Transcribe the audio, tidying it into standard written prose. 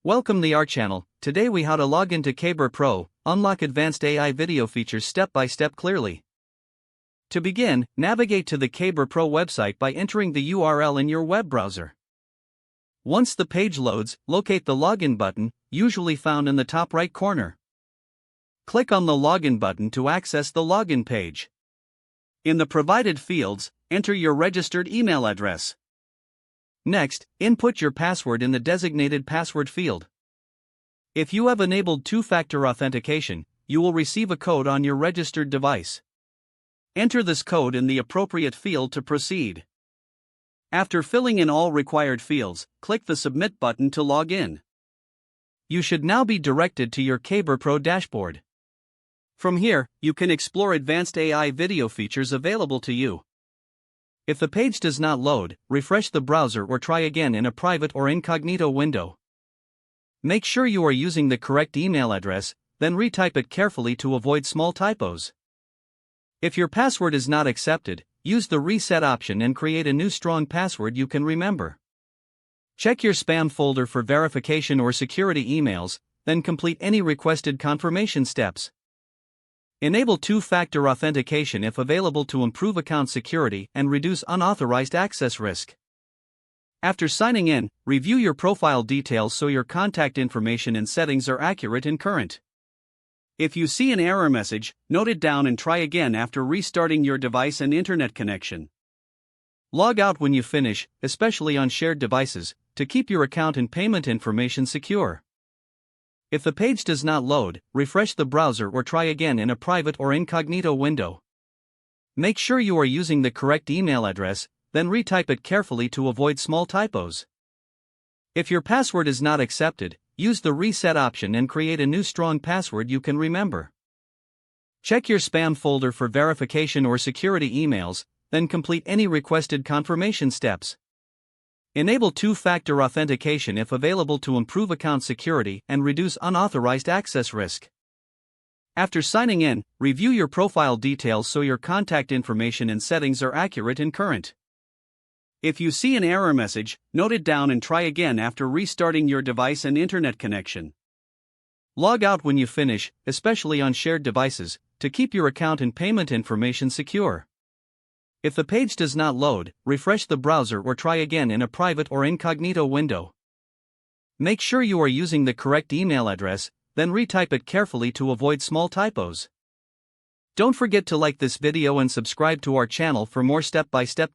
Welcome to our channel. Today we how to log into Kaiber Pro, unlock advanced AI video features step by step clearly. To begin, navigate to the Kaiber Pro website by entering the URL in your web browser. Once the page loads, locate the login button, usually found in the top right corner. Click on the login button to access the login page. In the provided fields, enter your registered email address. Next, input your password in the designated password field. If you have enabled two-factor authentication, you will receive a code on your registered device. Enter this code in the appropriate field to proceed. After filling in all required fields, click the Submit button to log in. You should now be directed to your Kaiber Pro dashboard. From here, you can explore advanced AI video features available to you. If the page does not load, refresh the browser or try again in a private or incognito window. Make sure you are using the correct email address, then retype it carefully to avoid small typos. If your password is not accepted, use the reset option and create a new strong password you can remember. Check your spam folder for verification or security emails, then complete any requested confirmation steps. Enable two-factor authentication if available to improve account security and reduce unauthorized access risk. After signing in, review your profile details so your contact information and settings are accurate and current. If you see an error message, note it down and try again after restarting your device and internet connection. Log out when you finish, especially on shared devices, to keep your account and payment information secure. If the page does not load, refresh the browser or try again in a private or incognito window. Make sure you are using the correct email address, then retype it carefully to avoid small typos. If your password is not accepted, use the reset option and create a new strong password you can remember. Check your spam folder for verification or security emails, then complete any requested confirmation steps. Enable two-factor authentication if available to improve account security and reduce unauthorized access risk. After signing in, review your profile details so your contact information and settings are accurate and current. If you see an error message, note it down and try again after restarting your device and internet connection. Log out when you finish, especially on shared devices, to keep your account and payment information secure. If the page does not load, refresh the browser or try again in a private or incognito window. Make sure you are using the correct email address, then retype it carefully to avoid small typos. Don't forget to like this video and subscribe to our channel for more step-by-step